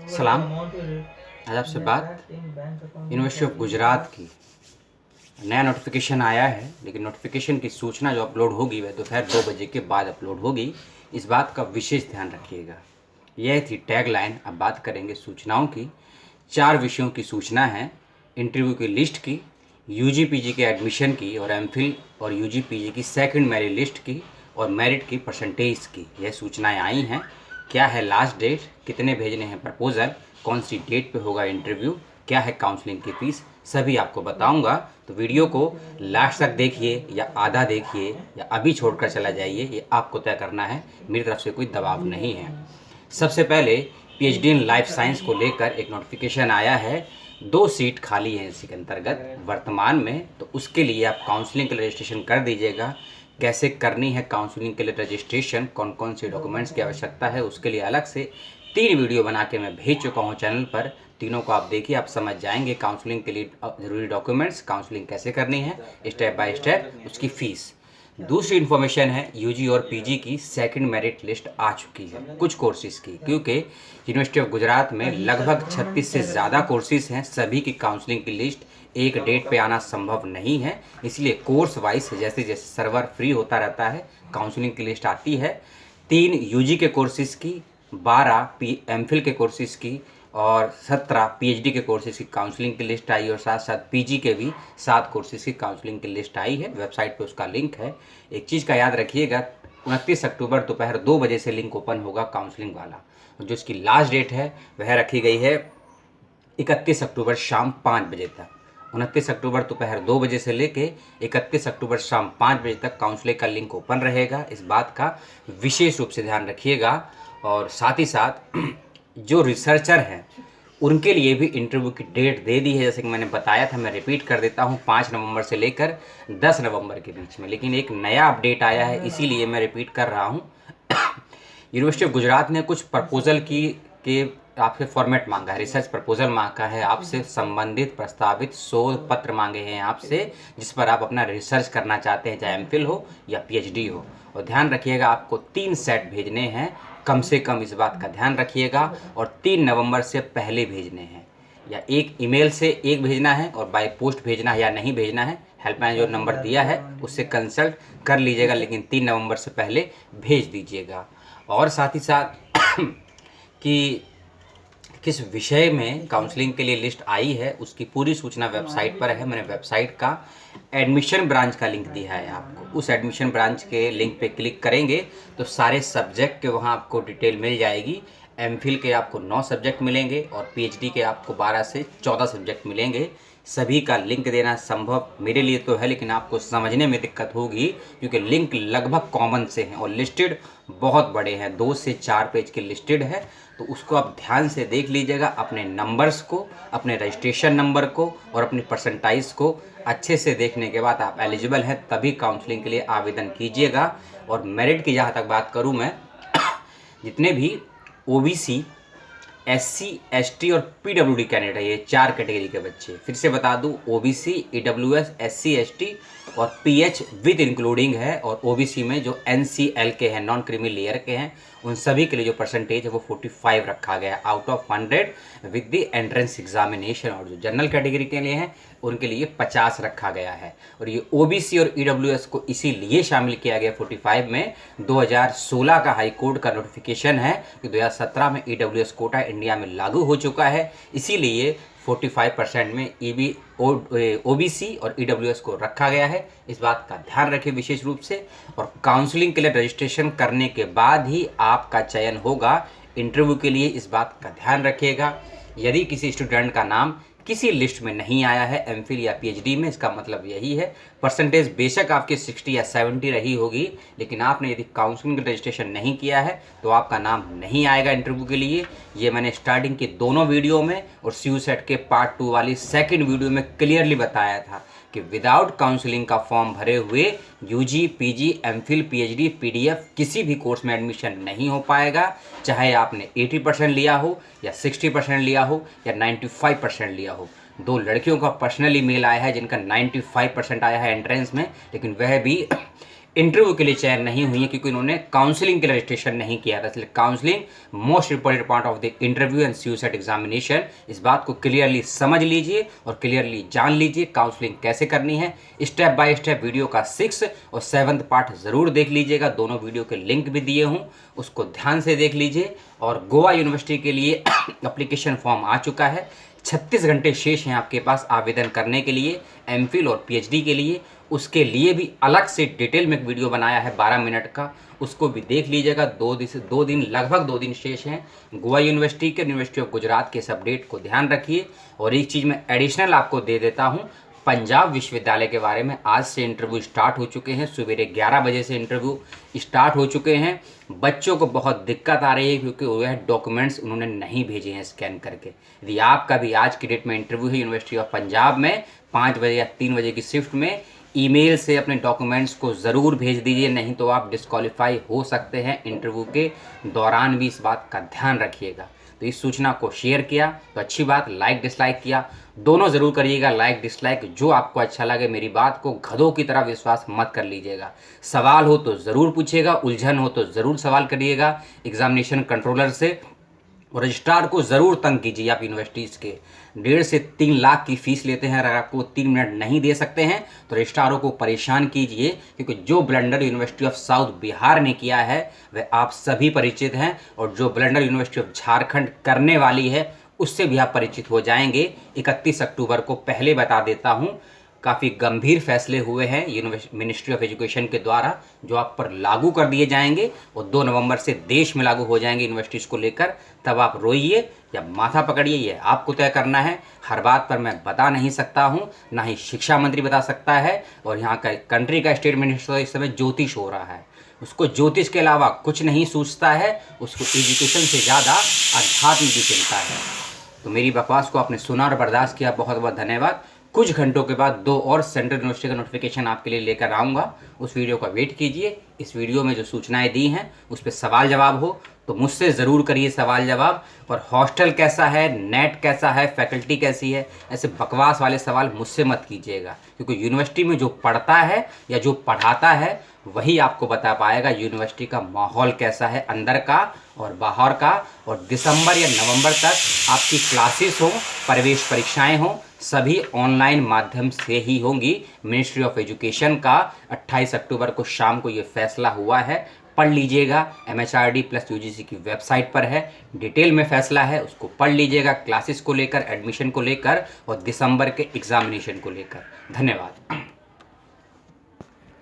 सलाम। आज आपसे बात यूनिवर्सिटी ऑफ गुजरात की नया नोटिफिकेशन आया है, लेकिन नोटिफिकेशन की सूचना जो अपलोड होगी वह दोपहर 2 बजे के बाद अपलोड होगी। इस बात का विशेष ध्यान रखिएगा। यह थी टैगलाइन। अब बात करेंगे सूचनाओं की। 4 विषयों की सूचना है। इंटरव्यू की लिस्ट की, यूजी पीजी के एडमिशन की और एमफिल और यूजी पीजी की सेकंड मेरिट लिस्ट की और मेरिट की परसेंटेज की यह सूचनाएं आई हैं। क्या है लास्ट डेट, कितने भेजने हैं प्रपोज़ल, कौन सी डेट पे होगा इंटरव्यू, क्या है काउंसलिंग की फ़ीस, सभी आपको बताऊंगा। तो वीडियो को लास्ट तक देखिए या आधा देखिए या अभी छोड़कर चला जाइए, ये आपको तय करना है। मेरी तरफ से कोई दबाव नहीं है। सबसे पहले पीएचडी इन लाइफ साइंस को लेकर एक नोटिफिकेशन आया है। 2 सीट खाली हैं इसी के अंतर्गत वर्तमान में, तो उसके लिए आप काउंसलिंग के लिए रजिस्ट्रेशन कर दीजिएगा। कैसे करनी है काउंसलिंग के लिए रजिस्ट्रेशन, कौन कौन से डॉक्यूमेंट्स की आवश्यकता है, उसके लिए अलग से 3 वीडियो बना के मैं भेज चुका हूँ चैनल पर। तीनों को आप देखिए, आप समझ जाएंगे काउंसलिंग के लिए ज़रूरी डॉक्यूमेंट्स, काउंसलिंग कैसे करनी है स्टेप बाय स्टेप, उसकी फ़ीस। दूसरी इन्फॉर्मेशन है यूजी और पीजी की सेकंड मेरिट लिस्ट आ चुकी है कुछ कोर्सेज़ की, क्योंकि यूनिवर्सिटी ऑफ गुजरात में लगभग 36 से ज़्यादा कोर्सेज़ हैं। सभी की काउंसलिंग की लिस्ट एक डेट पे आना संभव नहीं है, इसलिए कोर्स वाइज जैसे जैसे सर्वर फ्री होता रहता है काउंसलिंग की लिस्ट आती है। 3 यूजी के कोर्सेज़ की, 12 एमफिल के कोर्सेज़ की और 17 पीएचडी के कोर्सेज़ की काउंसलिंग की लिस्ट आई और साथ साथ पीजी के भी 7 कोर्सेज़ की काउंसलिंग की लिस्ट आई है। वेबसाइट पे उसका लिंक है। एक चीज़ का याद रखिएगा, 29 अक्टूबर दोपहर 2 बजे से लिंक ओपन होगा काउंसलिंग वाला। जो इसकी लास्ट डेट है वह रखी गई है 31 अक्टूबर शाम 5 बजे तक। 29 अक्टूबर दोपहर 2 बजे से लेके 31 अक्टूबर शाम 5 बजे तक काउंसलिंग का लिंक ओपन रहेगा। इस बात का विशेष रूप से ध्यान रखिएगा। और साथ ही साथ जो रिसर्चर हैं उनके लिए भी इंटरव्यू की डेट दे दी है। जैसे कि मैंने बताया था, मैं रिपीट कर देता हूँ, 5 नवंबर से लेकर 10 नवंबर के बीच में। लेकिन एक नया अपडेट आया है, इसीलिए मैं रिपीट कर रहा हूँ। यूनिवर्सिटी ऑफ गुजरात ने कुछ प्रपोजल के आपसे फॉर्मेट मांगा है, रिसर्च प्रपोजल मांगा है आपसे, संबंधित प्रस्तावित शोध पत्र मांगे हैं आपसे, जिस पर आप अपना रिसर्च करना चाहते हैं, चाहे एमफिल हो या पीएचडी हो। और ध्यान रखिएगा, आपको 3 सेट भेजने हैं कम से कम, इस बात का ध्यान रखिएगा। और 3 नवंबर से पहले भेजने हैं, या एक ईमेल से एक भेजना है और बाय पोस्ट भेजना है या नहीं भेजना है, हेल्पलाइन जो नंबर दिया है उससे कंसल्ट कर लीजिएगा, लेकिन 3 नवंबर से पहले भेज दीजिएगा। और साथ ही साथ कि किस विषय में काउंसलिंग के लिए लिस्ट आई है उसकी पूरी सूचना वेबसाइट पर है। मैंने वेबसाइट का एडमिशन ब्रांच का लिंक दिया है आपको। उस एडमिशन ब्रांच के लिंक पे क्लिक करेंगे तो सारे सब्जेक्ट के वहाँ आपको डिटेल मिल जाएगी। एमफिल के आपको 9 सब्जेक्ट मिलेंगे और पीएचडी के आपको 12 से 14 सब्जेक्ट मिलेंगे। सभी का लिंक देना संभव मेरे लिए तो है, लेकिन आपको समझने में दिक्कत होगी क्योंकि लिंक लगभग कॉमन से हैं और लिस्टेड बहुत बड़े हैं, 2 से 4 पेज के लिस्टेड है। तो उसको आप ध्यान से देख लीजिएगा, अपने नंबर्स को, अपने रजिस्ट्रेशन नंबर को और अपनी परसेंटाइज को अच्छे से देखने के बाद आप एलिजिबल हैं तभी काउंसलिंग के लिए आवेदन कीजिएगा। और मेरिट की जहाँ तक बात करूँ मैं, जितने भी ओबीसी, एससी, एसटी और पीडब्ल्यूडी कैंडिडेट है, ये 4 कैटेगरी के बच्चे, फिर से बता दूं, ओबीसी, ईडब्ल्यूएस, एससी, एसटी और पीएच विद इंक्लूडिंग है। और ओबीसी में जो एनसीएल के हैं, नॉन क्रीमी लेयर के हैं, उन सभी के लिए जो परसेंटेज है वो 45 रखा गया है out of 100 with the entrance examination. और जो जनरल कैटेगरी के लिए हैं उनके लिए 50 रखा गया है। और ये ओबीसी और ईडब्ल्यूएस को इसीलिए शामिल किया गया 45 में, 2016 का हाई कोर्ट का नोटिफिकेशन है कि 2017 में ईडब्ल्यूएस कोटा इंडिया में लागू हो चुका है, इसीलिए 45% में ओबीसी और ईडब्ल्यूएस को रखा गया है। इस बात का ध्यान रखें विशेष रूप से। और काउंसलिंग के लिए रजिस्ट्रेशन करने के बाद ही आपका चयन होगा इंटरव्यू के लिए, इस बात का ध्यान रखिएगा। यदि किसी स्टूडेंट का नाम किसी लिस्ट में नहीं आया है एमफिल या पीएचडी में, इसका मतलब यही है परसेंटेज बेशक आपकी 60 या 70 रही होगी, लेकिन आपने यदि काउंसलिंग रजिस्ट्रेशन नहीं किया है तो आपका नाम नहीं आएगा इंटरव्यू के लिए। ये मैंने स्टार्टिंग के दोनों वीडियो में और सीयू सेट के पार्ट 2 वाली सेकंड वीडियो में क्लियरली बताया था कि विदाउट काउंसलिंग का फॉर्म भरे हुए UG, PG, MPhil, PhD, PDF किसी भी कोर्स में एडमिशन नहीं हो पाएगा, चाहे आपने 80% लिया हो या 60% लिया हो या 95% लिया हो। 2 लड़कियों का पर्सनली मेल आया है जिनका 95% आया है एंट्रेंस में, लेकिन वह भी इंटरव्यू के लिए चयन नहीं हुई हैं क्योंकि उन्होंने काउंसलिंग के लिए रजिस्ट्रेशन नहीं किया था। इसलिए counselling most important part of the interview and CUSET examination. इस बात को क्लियरली समझ लीजिए और क्लियरली जान लीजिए काउंसलिंग कैसे करनी है। स्टेप बाय स्टेप वीडियो का 6 और 7th पार्ट ज़रूर देख लीजिएगा। दोनों वीडियो के लिंक भी दिए हूँ, उसको ध्यान से देख लीजिए। और गोवा यूनिवर्सिटी के लिए एप्लीकेशन फॉर्म आ चुका है। 36 घंटे शेष हैं आपके पास आवेदन करने के लिए, MPhil और PhD के लिए। उसके लिए भी अलग से डिटेल में एक वीडियो बनाया है 12 मिनट का, उसको भी देख लीजिएगा। 2 दिन लगभग 2 दिन शेष हैं गोवा यूनिवर्सिटी के, यूनिवर्सिटी ऑफ गुजरात के। इस अपडेट को ध्यान रखिए। और एक चीज़ मैं एडिशनल आपको दे देता हूँ पंजाब विश्वविद्यालय के बारे में। आज से इंटरव्यू स्टार्ट हो चुके हैं, सवेरे 11 बजे से इंटरव्यू स्टार्ट हो चुके हैं। बच्चों को बहुत दिक्कत आ रही है क्योंकि वह डॉक्यूमेंट्स उन्होंने नहीं भेजे हैं स्कैन करके। यदि आपका भी आज की डेट में इंटरव्यू है यूनिवर्सिटी ऑफ पंजाब में 5 बजे या 3 बजे की शिफ्ट में, ईमेल से अपने डॉक्यूमेंट्स को ज़रूर भेज दीजिए, नहीं तो आप डिस्क्वालीफाई हो सकते हैं। इंटरव्यू के दौरान भी इस बात का ध्यान रखिएगा। तो इस सूचना को शेयर किया तो अच्छी बात, लाइक डिसलाइक किया दोनों ज़रूर करिएगा। लाइक डिसलाइक जो आपको अच्छा लगे, मेरी बात को गधों की तरह विश्वास मत कर लीजिएगा। सवाल हो तो ज़रूर पूछिएगा, उलझन हो तो ज़रूर सवाल करिएगा एग्जामिनेशन कंट्रोलर से। और रजिस्ट्रार को ज़रूर तंग कीजिए। आप यूनिवर्सिटीज़ के 1.5 से 3 लाख की फ़ीस लेते हैं, अगर आपको 3 मिनट नहीं दे सकते हैं तो रजिस्ट्रारों को परेशान कीजिए, क्योंकि जो blunder university of south Bihar ने किया है वह आप सभी परिचित हैं, और जो ब्लंडर यूनिवर्सिटी ऑफ झारखंड करने वाली है उससे भी आप परिचित हो जाएंगे। 31 अक्टूबर को पहले बता देता हूँ, काफ़ी गंभीर फैसले हुए हैं मिनिस्ट्री ऑफ एजुकेशन के द्वारा, जो आप पर लागू कर दिए जाएंगे और 2 नवंबर से देश में लागू हो जाएंगे यूनिवर्सिटीज़ को लेकर। तब आप रोइए या माथा पकड़िए, ये आपको तय करना है। हर बात पर मैं बता नहीं सकता हूँ, ना ही शिक्षा मंत्री बता सकता है। और यहाँ का कंट्री का स्टेट मिनिस्टर इस समय ज्योतिष हो रहा है, उसको ज्योतिष के अलावा कुछ नहीं सूझता है, उसको एजुकेशन से ज़्यादा अध्यात्म की चिंता है। तो मेरी बकवास को आपने सुना और बर्दाश्त किया, बहुत बहुत धन्यवाद। कुछ घंटों के बाद 2 और सेंट्रल यूनिवर्सिटी का नोटिफिकेशन आपके लिए लेकर आऊँगा, उस वीडियो का वेट कीजिए। इस वीडियो में जो सूचनाएं दी हैं उस पर सवाल जवाब हो तो मुझसे ज़रूर करिए सवाल जवाब। और हॉस्टल कैसा है, नेट कैसा है, फैकल्टी कैसी है, ऐसे बकवास वाले सवाल मुझसे मत कीजिएगा, क्योंकि यूनिवर्सिटी में जो पढ़ता है या जो पढ़ाता है वही आपको बता पाएगा यूनिवर्सिटी का माहौल कैसा है, अंदर का और बाहर का। और दिसंबर या नवंबर तक आपकी क्लासेस हों, प्रवेश परीक्षाएं हों, सभी ऑनलाइन माध्यम से ही होंगी। मिनिस्ट्री ऑफ एजुकेशन का 28 अक्टूबर को शाम को ये फैसला हुआ है, पढ़ लीजिएगा। MHRD प्लस UGC की वेबसाइट पर है, डिटेल में फैसला है, उसको पढ़ लीजिएगा, क्लासेस को लेकर, एडमिशन को लेकर और दिसंबर के एग्जामिनेशन को लेकर। धन्यवाद।